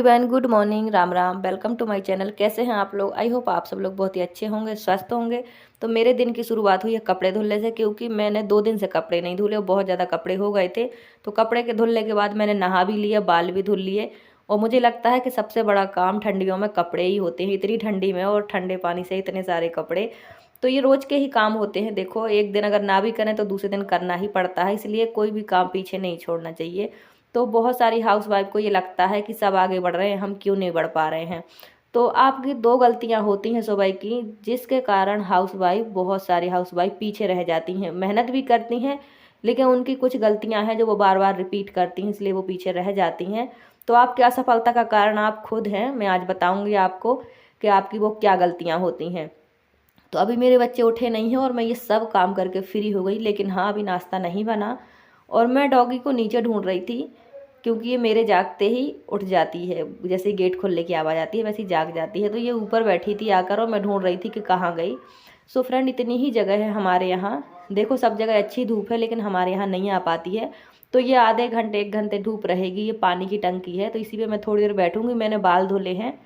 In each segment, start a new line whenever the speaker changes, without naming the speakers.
Everyone, good morning, Ram Ram. Welcome to my channel. कैसे हैं आप लोग? आई होप आप सब लोग बहुत ही अच्छे होंगे, स्वस्थ होंगे। तो मेरे दिन की शुरुआत हुई है कपड़े धुलने से, क्योंकि मैंने 2 दिन से कपड़े नहीं धुले और बहुत ज़्यादा कपड़े हो गए थे। तो कपड़े के धुलने के बाद मैंने नहा भी लिया, बाल भी धुल लिए। और मुझे लगता है कि सबसे बड़ा काम ठंडियों में कपड़े ही होते हैं, इतनी ठंडी में और ठंडे पानी से इतने सारे कपड़े। तो ये रोज़ के ही काम होते हैं। देखो, एक दिन अगर ना भी करें तो दूसरे दिन करना ही पड़ता है, इसलिए कोई भी काम पीछे नहीं छोड़ना चाहिए। तो बहुत सारी हाउसवाइफ को ये लगता है कि सब आगे बढ़ रहे हैं, हम क्यों नहीं बढ़ पा रहे हैं। तो आपकी 2 गलतियां होती हैं सुबह की, जिसके कारण बहुत सारी हाउसवाइफ पीछे रह जाती हैं। मेहनत भी करती हैं, लेकिन उनकी कुछ गलतियां हैं जो वो बार बार रिपीट करती हैं, इसलिए वो पीछे रह जाती हैं। तो आपकी असफलता का कारण आप खुद हैं। मैं आज बताऊंगी आपको कि आपकी वो क्या गलतियां होती हैं। तो अभी मेरे बच्चे उठे नहीं हैं और मैं ये सब काम करके फ्री हो गई, लेकिन हाँ, अभी नाश्ता नहीं बना। और मैं डॉगी को नीचे ढूंढ रही थी, क्योंकि ये मेरे जागते ही उठ जाती है। जैसे गेट खोलने की आवाज़ आती है वैसे ही जाग जाती है। तो ये ऊपर बैठी थी आकर और मैं ढूंढ रही थी कि कहाँ गई। सो फ्रेंड, इतनी ही जगह है हमारे यहाँ। देखो, सब जगह अच्छी धूप है, लेकिन हमारे यहाँ नहीं आ पाती है। तो ये आधे घंटे 1 घंटे धूप रहेगी। ये पानी की टंकी है, तो इसी पे मैं थोड़ी देर बैठूंगी। मैंने बाल धुले हैं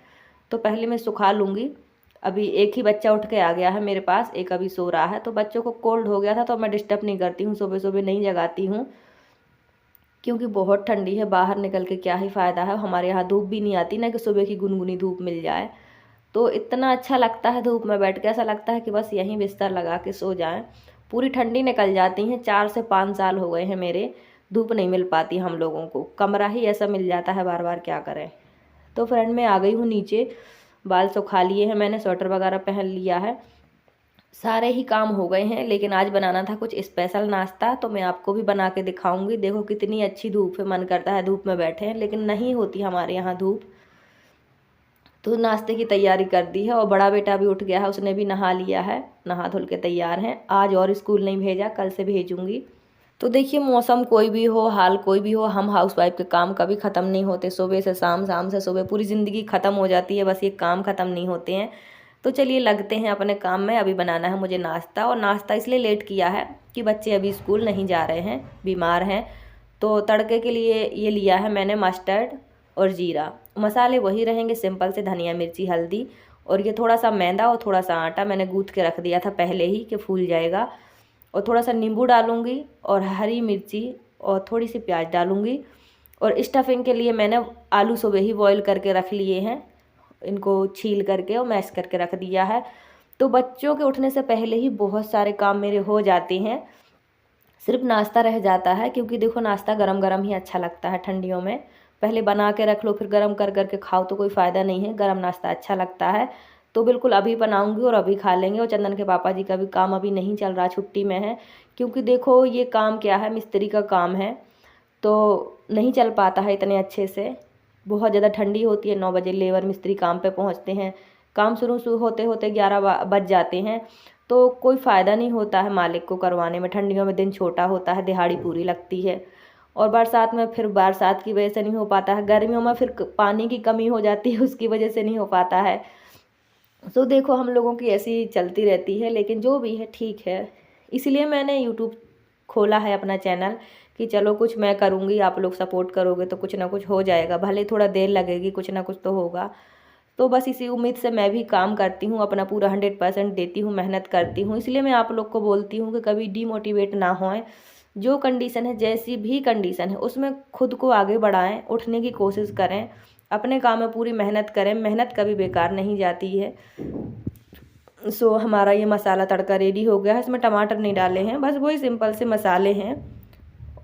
तो पहले मैं सुखा लूँगी। अभी एक ही बच्चा उठ के आ गया है मेरे पास, एक अभी सो रहा है। तो बच्चों को कोल्ड हो गया था, तो मैं डिस्टर्ब नहीं करती हूँ, सुबह सुबह नहीं जगाती हूँ, क्योंकि बहुत ठंडी है। बाहर निकल के क्या ही फ़ायदा है। हमारे यहाँ धूप भी नहीं आती ना कि सुबह की गुनगुनी धूप मिल जाए। तो इतना अच्छा लगता है धूप में बैठ के, ऐसा लगता है कि बस यहीं बिस्तर लगा के सो जाएं। पूरी ठंडी निकल जाती हैं। 4 से 5 साल हो गए हैं मेरे, धूप नहीं मिल पाती हम लोगों को। कमरा ही ऐसा मिल जाता है बार बार, क्या करें। तो फ्रेंड, मैं आ गई हूँ नीचे। बाल सुखा लिए हैं मैंने, स्वेटर वगैरह पहन लिया है, सारे ही काम हो गए हैं। लेकिन आज बनाना था कुछ स्पेशल नाश्ता, तो मैं आपको भी बना के दिखाऊंगी। देखो कितनी अच्छी धूप है, मन करता है धूप में बैठे हैं, लेकिन नहीं होती हमारे यहाँ धूप। तो नाश्ते की तैयारी कर दी है और बड़ा बेटा भी उठ गया है, उसने भी नहा लिया है, नहा धुल के तैयार हैं। आज और स्कूल नहीं भेजा, कल से भेजूंगी। तो देखिए, मौसम कोई भी हो, हाल कोई भी हो, हम हाउसवाइफ के काम कभी ख़त्म नहीं होते। सुबह से शाम, शाम से सुबह, पूरी ज़िंदगी ख़त्म हो जाती है, बस ये काम ख़त्म नहीं होते हैं। तो चलिए लगते हैं अपने काम में। अभी बनाना है मुझे नाश्ता, और नाश्ता इसलिए लेट किया है कि बच्चे अभी स्कूल नहीं जा रहे हैं, बीमार हैं। तो तड़के के लिए ये लिया है मैंने मस्टर्ड और जीरा। मसाले वही रहेंगे सिंपल से, धनिया मिर्ची हल्दी, और ये थोड़ा सा मैदा और थोड़ा सा आटा मैंने गूँथ के रख दिया था पहले ही कि फूल जाएगा। और थोड़ा सा नींबू डालूंगी और हरी मिर्ची और थोड़ी सी प्याज डालूंगी। और स्टफिंग के लिए मैंने आलू सुबह ही बॉईल करके रख लिए हैं, इनको छील करके और मैश करके रख दिया है। तो बच्चों के उठने से पहले ही बहुत सारे काम मेरे हो जाते हैं। सिर्फ नाश्ता रह जाता है, क्योंकि देखो नाश्ता गरम गरम ही अच्छा लगता है ठंडियों में। पहले बना के रख लो, फिर गरम कर करके खाओ तो कोई फ़ायदा नहीं है। गरम नाश्ता अच्छा लगता है। तो बिल्कुल अभी बनाऊंगी और अभी खा लेंगे। और चंदन के पापा जी का भी काम अभी नहीं चल रहा, छुट्टी में है। क्योंकि देखो ये काम क्या है, मिस्त्री का काम है, तो नहीं चल पाता है इतने अच्छे से। बहुत ज़्यादा ठंडी होती है, 9 बजे लेबर मिस्त्री काम पे पहुंचते हैं। काम शुरू होते होते 11 बज जाते हैं। तो कोई फ़ायदा नहीं होता है मालिक को करवाने में। ठंडियों में दिन छोटा होता है, दिहाड़ी पूरी लगती है। और बरसात में फिर बरसात की वजह से नहीं हो पाता है। गर्मियों में फिर पानी की कमी हो जाती है, उसकी वजह से नहीं हो पाता है। तो देखो हम लोगों की ऐसी चलती रहती है, लेकिन जो भी है ठीक है। इसलिए मैंने यूट्यूब खोला है अपना चैनल, कि चलो कुछ मैं करूँगी, आप लोग सपोर्ट करोगे तो कुछ ना कुछ हो जाएगा। भले थोड़ा देर लगेगी, कुछ ना कुछ तो होगा। तो बस इसी उम्मीद से मैं भी काम करती हूँ, अपना पूरा 100% देती हूँ, मेहनत करती हूँ। इसलिए मैं आप लोग को बोलती हूँ कि कभी डीमोटिवेट ना होएं। जो कंडीशन है, जैसी भी कंडीशन है, उसमें खुद को आगे बढ़ाएं, उठने की कोशिश करें, अपने काम में पूरी मेहनत करें। मेहनत कभी बेकार नहीं जाती है। सो हमारा ये मसाला तड़का रेडी हो गया है। इसमें टमाटर नहीं डाले हैं, बस वही सिंपल से मसाले हैं।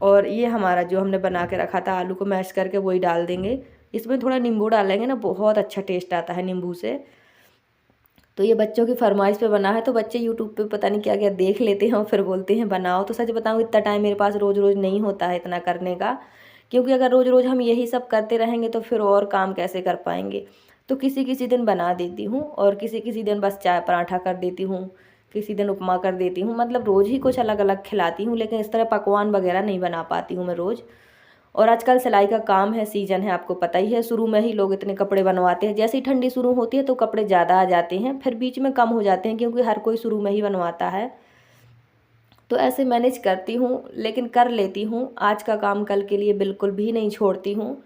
और ये हमारा जो हमने बना के रखा था आलू को मैश करके, वही डाल देंगे। इसमें थोड़ा नींबू डालेंगे ना, बहुत अच्छा टेस्ट आता है नींबू से। तो ये बच्चों की फरमाइश पे बना है, तो बच्चे यूट्यूब पे पता नहीं क्या क्या देख लेते हैं और फिर बोलते हैं बनाओ। तो सच बताऊँ, इतना टाइम मेरे पास रोज़ रोज़ नहीं होता है इतना करने का। क्योंकि अगर रोज़ रोज़ हम यही सब करते रहेंगे तो फिर और काम कैसे कर पाएंगे। तो किसी किसी दिन बना देती हूँ, और किसी किसी दिन बस चाय पराठा कर देती हूँ, किसी दिन उपमा कर देती हूँ। मतलब रोज़ ही कुछ अलग अलग खिलाती हूँ, लेकिन इस तरह पकवान वगैरह नहीं बना पाती हूँ मैं रोज़। और आजकल सिलाई का काम है, सीजन है, आपको पता ही है। शुरू में ही लोग इतने कपड़े बनवाते हैं, जैसे ही ठंडी शुरू होती है तो कपड़े ज़्यादा आ जाते हैं, फिर बीच में कम हो जाते हैं, क्योंकि हर कोई शुरू में ही बनवाता है। तो ऐसे मैनेज करती हूँ, लेकिन कर लेती हूँ। आज का काम कल के लिए बिल्कुल भी नहीं छोड़ती हूँ।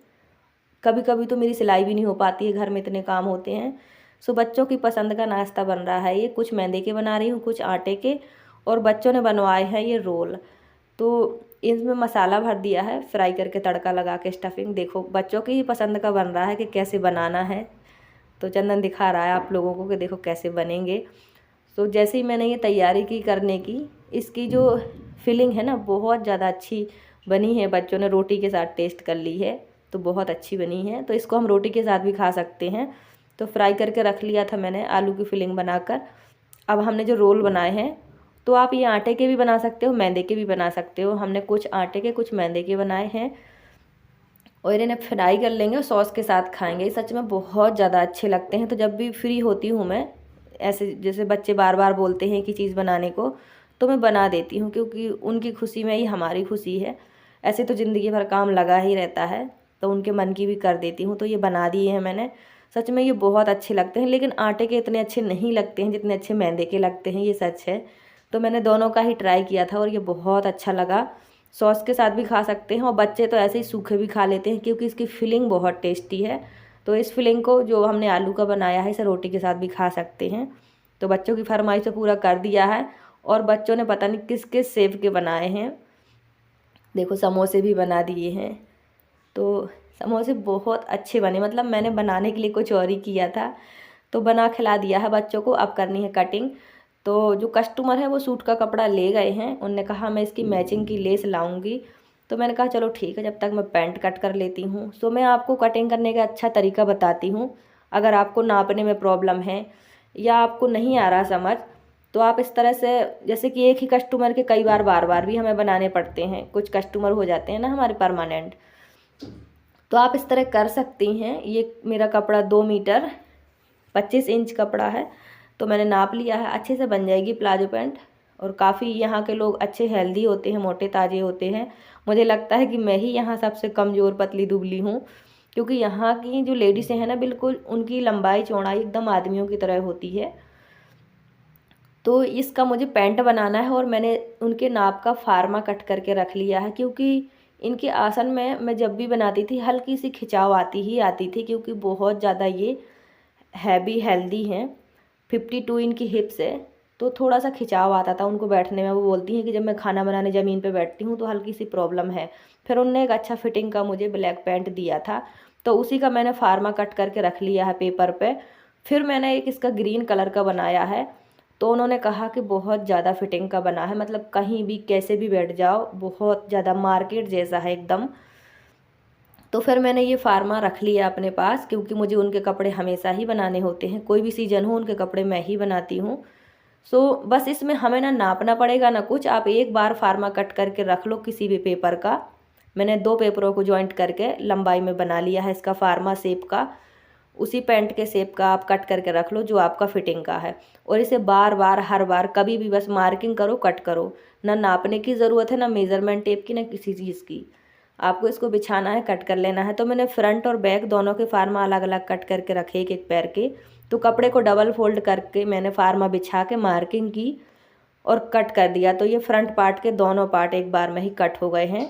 कभी कभी तो मेरी सिलाई भी नहीं हो पाती है, घर में इतने काम होते हैं। सो बच्चों की पसंद का नाश्ता बन रहा है। ये कुछ मैदे के बना रही हूँ, कुछ आटे के, और बच्चों ने बनवाए हैं ये रोल। तो इसमें मसाला भर दिया है, फ्राई करके तड़का लगा के स्टफिंग। देखो बच्चों की ही पसंद का बन रहा है कि कैसे बनाना है। तो चंदन दिखा रहा है आप लोगों को कि देखो कैसे बनेंगे। तो जैसे ही मैंने ये तैयारी की करने की, इसकी जो फिलिंग है ना बहुत ज़्यादा अच्छी बनी है। बच्चों ने रोटी के साथ टेस्ट कर ली है तो बहुत अच्छी बनी है। तो इसको हम रोटी के साथ भी खा सकते हैं। तो फ्राई करके रख लिया था मैंने आलू की फिलिंग बनाकर। अब हमने जो रोल बनाए हैं, तो आप ये आटे के भी बना सकते हो, मैदे के भी बना सकते हो। हमने कुछ आटे के कुछ मैदे के बनाए हैं और इन्हें फ्राई कर लेंगे और सॉस के साथ खाएंगे। सच में बहुत ज़्यादा अच्छे लगते हैं। तो जब भी फ्री होती हूँ मैं, ऐसे जैसे बच्चे बार बार बोलते हैं कि चीज़ बनाने को, तो मैं बना देती हूँ, क्योंकि उनकी खुशी में ही हमारी खुशी है। ऐसे तो ज़िंदगी भर काम लगा ही रहता है, तो उनके मन की भी कर देती हूँ। तो ये बना दिए हैं मैंने। सच में ये बहुत अच्छे लगते हैं, लेकिन आटे के इतने अच्छे नहीं लगते हैं जितने अच्छे मैदे के लगते हैं, ये सच है। तो मैंने दोनों का ही ट्राई किया था और ये बहुत अच्छा लगा। सॉस के साथ भी खा सकते हैं और बच्चे तो ऐसे ही सूखे भी खा लेते हैं, क्योंकि इसकी फिलिंग बहुत टेस्टी है। तो इस फिलिंग को जो हमने आलू का बनाया है, इसे रोटी के साथ भी खा सकते हैं। तो बच्चों की फरमाइश से पूरा कर दिया है। और बच्चों ने पता नहीं किस किस शेप के बनाए हैं। देखो समोसे भी बना दिए हैं। तो समोसे बहुत अच्छे बने, मतलब मैंने बनाने के लिए कुछ और ही किया था। तो बना खिला दिया है बच्चों को। अब करनी है कटिंग। तो जो कस्टमर है वो सूट का कपड़ा ले गए हैं। उनने कहा मैं इसकी मैचिंग की लेस लाऊंगी। तो मैंने कहा चलो ठीक है, जब तक मैं पैंट कट कर लेती हूँ। सो मैं आपको कटिंग करने का अच्छा तरीका बताती हूँ। अगर आपको नापने में प्रॉब्लम है या आपको नहीं आ रहा समझ, तो आप इस तरह से, जैसे कि एक ही कस्टमर के कई बार बार बार भी हमें बनाने पड़ते हैं, कुछ कस्टमर हो जाते हैं ना हमारे परमानेंट, तो आप इस तरह कर सकती हैं। ये मेरा कपड़ा 2 मीटर 25 इंच कपड़ा है। तो मैंने नाप लिया है, अच्छे से बन जाएगी प्लाजो पैंट। और काफ़ी यहाँ के लोग अच्छे हेल्दी होते हैं, मोटे ताजे होते हैं। मुझे लगता है कि मैं ही यहाँ सबसे कमज़ोर पतली दुबली हूँ, क्योंकि यहाँ की जो लेडीज़ें हैं ना, बिल्कुल उनकी लंबाई चौड़ाई एकदम आदमियों की तरह होती है। तो इसका मुझे पैंट बनाना है और मैंने उनके नाप का फार्मा कट करके रख लिया है, क्योंकि इनके आसन में मैं जब भी बनाती थी हल्की सी खिंचाव आती थी, क्योंकि बहुत ज़्यादा ये हैवी हेल्दी हैं। 52 इनकी हिप्स है, तो थोड़ा सा खिंचाव आता था उनको बैठने में। वो बोलती हैं कि जब मैं खाना बनाने ज़मीन पे बैठती हूँ तो हल्की सी प्रॉब्लम है। फिर उनने एक अच्छा फिटिंग का मुझे ब्लैक पैंट दिया था, तो उसी का मैंने फार्मा कट करके रख लिया है पेपर पे। फिर मैंने एक इसका ग्रीन कलर का बनाया है। तो उन्होंने कहा कि बहुत ज़्यादा फिटिंग का बना है, मतलब कहीं भी कैसे भी बैठ जाओ, बहुत ज़्यादा मार्केट जैसा है एकदम। तो फिर मैंने ये फार्मा रख लिया अपने पास, क्योंकि मुझे उनके कपड़े हमेशा ही बनाने होते हैं। कोई भी सीजन हो उनके कपड़े मैं ही बनाती हूँ। सो बस इसमें हमें ना नापना पड़ेगा ना कुछ। आप एक बार फार्मा कट करके रख लो किसी भी पेपर का। मैंने 2 पेपरों को जॉइंट करके लंबाई में बना लिया है इसका फार्मा शेप का। उसी पैंट के शेप का आप कट करके रख लो जो आपका फिटिंग का है। और इसे बार बार हर बार कभी भी बस मार्किंग करो, कट करो। ना नापने की ज़रूरत है, ना मेज़रमेंट टेप की, ना किसी चीज़ की। आपको इसको बिछाना है, कट कर लेना है। तो मैंने फ्रंट और बैक दोनों के फार्मा अलग अलग कट करके रखे, एक एक पैर के। तो कपड़े को डबल फोल्ड करके मैंने फार्मा बिछा के मार्किंग की और कट कर दिया। तो ये फ्रंट पार्ट के दोनों पार्ट एक बार में ही कट हो गए हैं।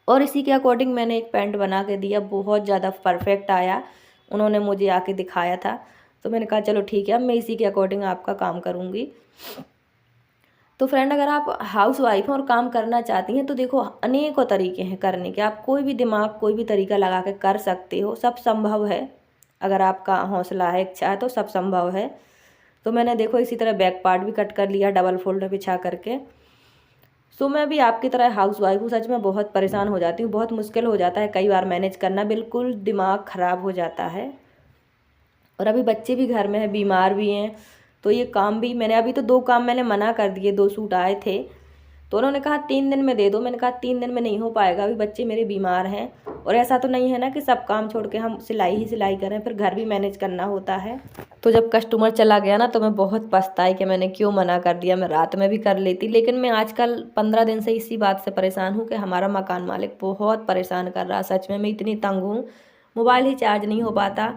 और इसी के अकॉर्डिंग मैंने एक पैंट बना के दिया, बहुत ज़्यादा परफेक्ट आया। उन्होंने मुझे आके दिखाया था, तो मैंने कहा चलो ठीक है, अब मैं इसी के अकॉर्डिंग आपका काम करूँगी। तो फ्रेंड, अगर आप हाउस वाइफ हैं और काम करना चाहती हैं, तो देखो अनेकों तरीके हैं करने के। आप कोई भी दिमाग, कोई भी तरीका लगा के कर सकते हो, सब संभव है। अगर आपका हौसला है, इच्छा है, तो सब संभव है। तो मैंने देखो इसी तरह बैक पार्ट भी कट कर लिया डबल फोल्ड बिछा करके। सो मैं भी आपकी तरह हाउस वाइफ हूँ। सच में बहुत परेशान हो जाती हूँ, बहुत मुश्किल हो जाता है कई बार मैनेज करना, बिल्कुल दिमाग ख़राब हो जाता है। और अभी बच्चे भी घर में हैं, बीमार भी हैं, तो ये काम भी मैंने अभी तो 2 काम मैंने मना कर दिए। 2 सूट आए थे तो उन्होंने कहा 3 दिन में दे दो। मैंने कहा 3 दिन में नहीं हो पाएगा, अभी बच्चे मेरे बीमार हैं। और ऐसा तो नहीं है ना कि सब काम छोड़ के हम सिलाई ही सिलाई करें, फिर घर भी मैनेज करना होता है। तो जब कस्टमर चला गया ना, तो मैं बहुत पछताई कि मैंने क्यों मना कर दिया। मैं रात में भी कर लेती, लेकिन मैं आजकल 15 दिन से इसी बात से परेशान हूँ कि हमारा मकान मालिक बहुत परेशान कर रहा है। सच में मैं इतनी तंग हूँ, मोबाइल ही चार्ज नहीं हो पाता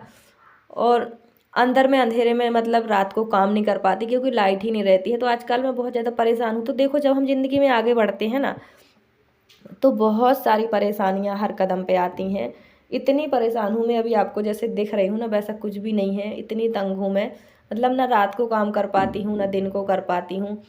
और अंदर में अंधेरे में मतलब रात को काम नहीं कर पाती, क्योंकि लाइट ही नहीं रहती है। तो आजकल मैं बहुत ज़्यादा परेशान हूँ। तो देखो, जब हम ज़िंदगी में आगे बढ़ते हैं ना, तो बहुत सारी परेशानियाँ हर कदम पे आती हैं। इतनी परेशान हूँ मैं, अभी आपको जैसे दिख रही हूँ ना वैसा कुछ भी नहीं है, इतनी तंग हूँ मैं। मतलब ना रात को काम कर पाती हूँ ना दिन को कर पाती हूँ।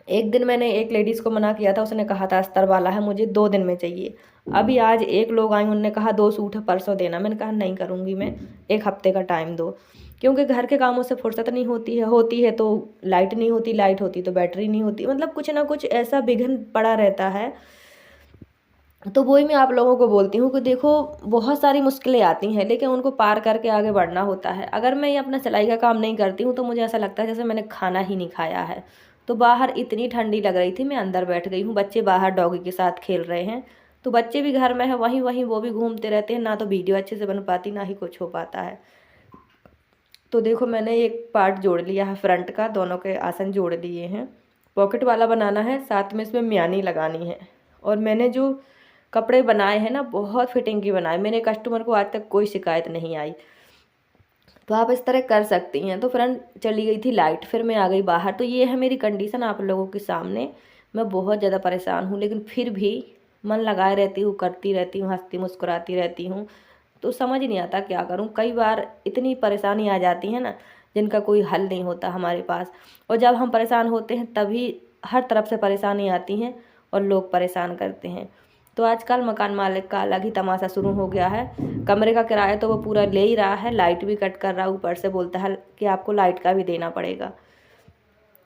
एक दिन मैंने एक लेडीज़ को मना किया था, उसने कहा था अस्तर वाला है, मुझे 2 दिन में चाहिए। अभी आज एक लोग आए, उन्होंने कहा 2 सूट है, परसों देना। मैंने कहा नहीं करूँगी मैं, 1 हफ्ते का टाइम दो। क्योंकि घर के कामों से फुर्सत नहीं होती है तो लाइट नहीं होती, लाइट होती तो बैटरी नहीं होती, मतलब कुछ ना कुछ ऐसा विघ्न पड़ा रहता है। तो वही मैं आप लोगों को बोलती हूँ कि देखो, बहुत सारी मुश्किलें आती हैं लेकिन उनको पार करके आगे बढ़ना होता है। अगर मैं ये अपना सिलाई का काम नहीं करती हूँ तो मुझे ऐसा लगता है जैसे मैंने खाना ही नहीं खाया है। तो बाहर इतनी ठंडी लग रही थी, मैं अंदर बैठ गई हूँ, बच्चे बाहर डॉगी के साथ खेल रहे हैं। तो बच्चे भी घर में है, वहीं वहीं वो भी घूमते रहते हैं, ना तो वीडियो अच्छे से बन पाती ना ही कुछ हो पाता है। तो देखो मैंने एक पार्ट जोड़ लिया है फ्रंट का, दोनों के आसन जोड़ लिए हैं। पॉकेट वाला बनाना है, साथ में इसमें म्यानी लगानी है। और मैंने जो कपड़े बनाए हैं ना, बहुत फिटिंग की बनाए, मेरे कस्टमर को आज तक कोई शिकायत नहीं आई। तो आप इस तरह कर सकती हैं। तो फ्रेंड चली गई थी लाइट, फिर मैं आ गई बाहर। तो ये है मेरी कंडीशन आप लोगों के सामने। मैं बहुत ज़्यादा परेशान हूँ लेकिन फिर भी मन लगाए रहती हूँ, करती रहती हूँ, हंसती मुस्कुराती रहती हूँ। तो समझ नहीं आता क्या करूँ। कई बार इतनी परेशानी आ जाती है ना जिनका कोई हल नहीं होता हमारे पास। और जब हम परेशान होते हैं तभी हर तरफ से परेशानी आती हैं और लोग परेशान करते हैं। तो आजकल मकान मालिक का अलग ही तमाशा शुरू हो गया है। कमरे का किराया तो वो पूरा ले ही रहा है, लाइट भी कट कर रहा है, ऊपर से बोलता है कि आपको लाइट का भी देना पड़ेगा।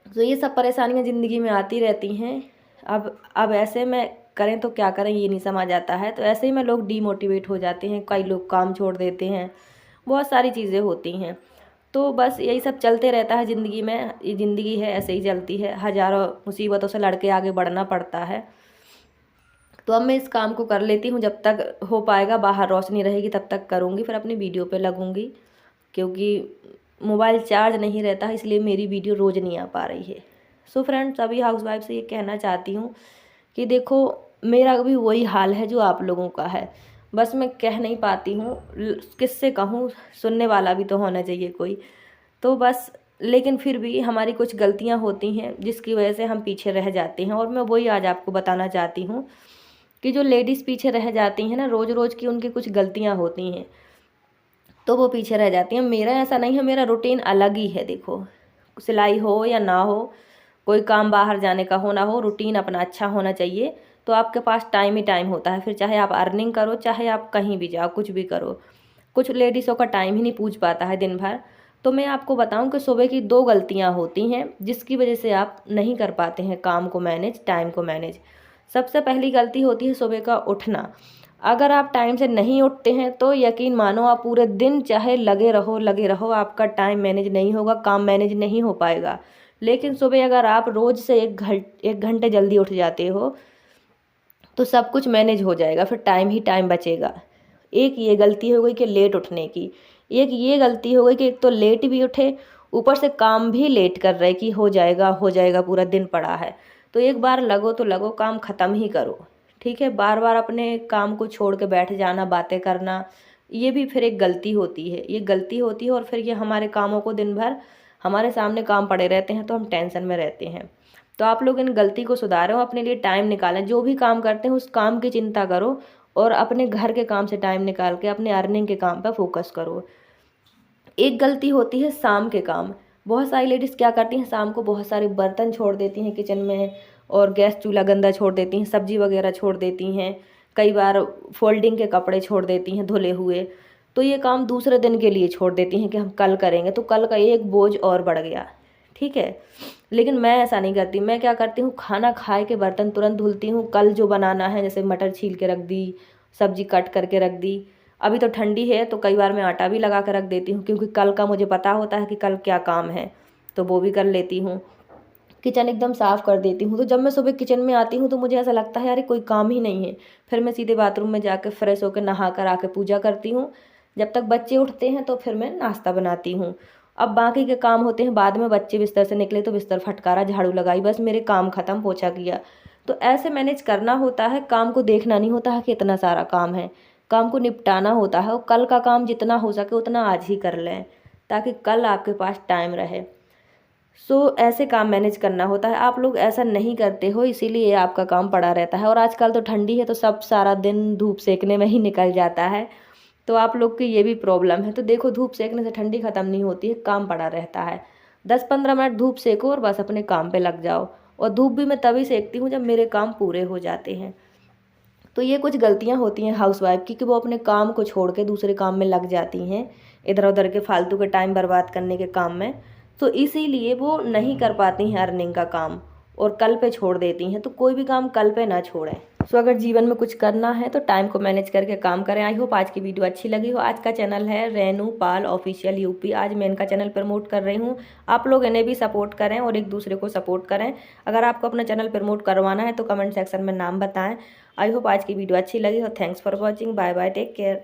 तो ये सब परेशानियां ज़िंदगी में आती रहती हैं। अब ऐसे में करें तो क्या करें ये नहीं समझ आता है। तो ऐसे ही में लोग डीमोटिवेट हो जाते हैं, कई लोग काम छोड़ देते हैं, बहुत सारी चीज़ें होती हैं। तो बस यही सब चलते रहता है ज़िंदगी में। ये ज़िंदगी है, ऐसे ही चलती है, हज़ारों मुसीबतों से लड़ के आगे बढ़ना पड़ता है। तो अब मैं इस काम को कर लेती हूँ, जब तक हो पाएगा, बाहर रोशनी रहेगी तब तक करूँगी, फिर अपनी वीडियो पे लगूँगी। क्योंकि मोबाइल चार्ज नहीं रहता है, इसलिए मेरी वीडियो रोज़ नहीं आ पा रही है। सो फ्रेंड्स, सभी हाउसवाइफ से ये कहना चाहती हूँ कि देखो, मेरा भी वही हाल है जो आप लोगों का है। बस मैं कह नहीं पाती हूँ, किससे कहूँ, सुनने वाला भी तो होना चाहिए कोई। तो बस, लेकिन फिर भी हमारी कुछ गलतियाँ होती हैं जिसकी वजह से हम पीछे रह जाते हैं। और मैं वही आज आपको बताना चाहती हूँ कि जो लेडीज़ पीछे रह जाती हैं ना, रोज़ रोज़ की उनकी कुछ गलतियाँ होती हैं तो वो पीछे रह जाती हैं। मेरा ऐसा नहीं है, मेरा रूटीन अलग ही है। देखो, सिलाई हो या ना हो, कोई काम बाहर जाने का हो ना हो, रूटीन अपना अच्छा होना चाहिए। तो आपके पास टाइम ही टाइम होता है, फिर चाहे आप अर्निंग करो, चाहे आप कहीं भी जाओ, कुछ भी करो। कुछ लेडीज़ों का टाइम ही नहीं पूछ पाता है दिन भर। तो मैं आपको बताऊं कि सुबह की 2 गलतियां होती हैं जिसकी वजह से आप नहीं कर पाते हैं काम को मैनेज, टाइम को मैनेज। सबसे पहली गलती होती है सुबह का उठना। अगर आप टाइम से नहीं उठते हैं तो यकीन मानो, आप पूरे दिन चाहे लगे रहो, आपका टाइम मैनेज नहीं होगा, काम मैनेज नहीं हो पाएगा। लेकिन सुबह अगर आप रोज़ से 1 घंटे जल्दी उठ जाते हो तो सब कुछ मैनेज हो जाएगा, फिर टाइम ही टाइम बचेगा। एक ये गलती हो गई कि लेट उठने की। एक ये गलती हो गई कि एक तो लेट भी उठे, ऊपर से काम भी लेट कर रहे कि हो जाएगा, पूरा दिन पड़ा है। तो एक बार लगो तो लगो, काम ख़त्म ही करो। ठीक है, बार बार अपने काम को छोड़ के बैठ जाना, बातें करना, ये भी फिर एक गलती होती है। ये गलती होती है और फिर ये हमारे कामों को, दिन भर हमारे सामने काम पड़े रहते हैं तो हम टेंशन में रहते हैं। तो आप लोग इन गलती को सुधारें और अपने लिए टाइम निकालें। जो भी काम करते हैं उस काम की चिंता करो और अपने घर के काम से टाइम निकाल के अपने अर्निंग के काम पर फोकस करो। एक गलती होती है शाम के काम। बहुत सारी लेडीज़ क्या करती हैं, शाम को बहुत सारे बर्तन छोड़ देती हैं किचन में, और गैस चूल्हा गंदा छोड़ देती हैं, सब्जी वगैरह छोड़ देती हैं, कई बार फोल्डिंग के कपड़े छोड़ देती हैं धुले हुए। तो ये काम दूसरे दिन के लिए छोड़ देती हैं कि हम कल करेंगे, तो कल का एक बोझ और बढ़ गया। ठीक है, लेकिन मैं ऐसा नहीं करती। मैं क्या करती हूँ, खाना खाए के बर्तन तुरंत धुलती हूँ। कल जो बनाना है, जैसे मटर छील के रख दी, सब्जी कट करके रख दी। अभी तो ठंडी है तो कई बार मैं आटा भी लगा कर रख देती हूँ, क्योंकि कल का मुझे पता होता है कि कल क्या काम है, तो वो भी कर लेती हूँ। किचन एकदम साफ़ कर देती हूँ। तो जब मैं सुबह किचन में आती हूँ तो मुझे ऐसा लगता है यार कोई काम ही नहीं है। फिर मैं सीधे बाथरूम में जाकर फ्रेश होकर नहा कर आके पूजा करती हूँ। जब तक बच्चे उठते हैं तो फिर मैं नाश्ता बनाती हूँ। अब बाकी के काम होते हैं बाद में, बच्चे बिस्तर से निकले तो बिस्तर फटकारा, झाड़ू लगाई, बस मेरे काम ख़त्म, पोछा किया। तो ऐसे मैनेज करना होता है, काम को देखना नहीं होता है कि इतना सारा काम है। काम को निपटाना होता है और कल का काम जितना हो सके उतना आज ही कर लें, ताकि कल आपके पास टाइम रहे। सो ऐसे काम मैनेज करना होता है। आप लोग ऐसा नहीं करते हो, इसीलिए आपका काम पड़ा रहता है। और आजकल तो ठंडी है तो सब सारा दिन धूप सेकने में ही निकल जाता है, तो आप लोग की ये भी प्रॉब्लम है। तो देखो, धूप सेकने से ठंडी ख़त्म नहीं होती है, काम पड़ा रहता है। 10-15 मिनट धूप सेको और बस अपने काम पे लग जाओ। और धूप भी मैं तभी सेकती हूँ जब मेरे काम पूरे हो जाते हैं। तो ये कुछ गलतियाँ होती हैं हाउसवाइफ की कि वो अपने काम को छोड़ के दूसरे काम में लग जाती हैं, इधर उधर के फालतू के टाइम बर्बाद करने के काम में। तो इसीलिए वो नहीं कर पाती हैं अर्निंग का काम और कल पे छोड़ देती हैं। तो कोई भी काम कल पे ना छोड़ें। सो अगर जीवन में कुछ करना है तो टाइम को मैनेज करके काम करें। आई होप आज की वीडियो अच्छी लगी हो। आज का चैनल है रेनू पाल ऑफिशियल यूपी। आज मैं इनका चैनल प्रमोट कर रही हूँ, आप लोग इन्हें भी सपोर्ट करें और एक दूसरे को सपोर्ट करें। अगर आपको अपना चैनल प्रमोट करवाना है तो कमेंट सेक्शन में नाम बताएं। आई होप आज की वीडियो अच्छी लगी हो। Thanks for watching. Bye bye, take care.